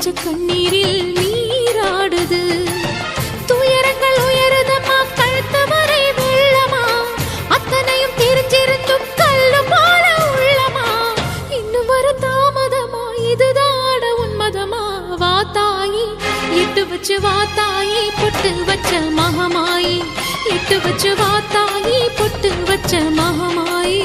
வச்ச கண்ணீரில் நீராடுது. துயரங்கள் உயருதமா, கழுத்து வரை வெள்ளமா, அத்தனையும் தெரிஞ்சிருந்தும் கல்லு போல உள்ளமா. இன்னும் வர தாமதமா, இதுதாட உன்மதமா? வா தாயி, இட்டு வச்சு வா தாயி, பொட்டு வச்ச மகமாயி. இட்டு வச்சு வா தாயி, பொட்டு வச்ச மகமாயி.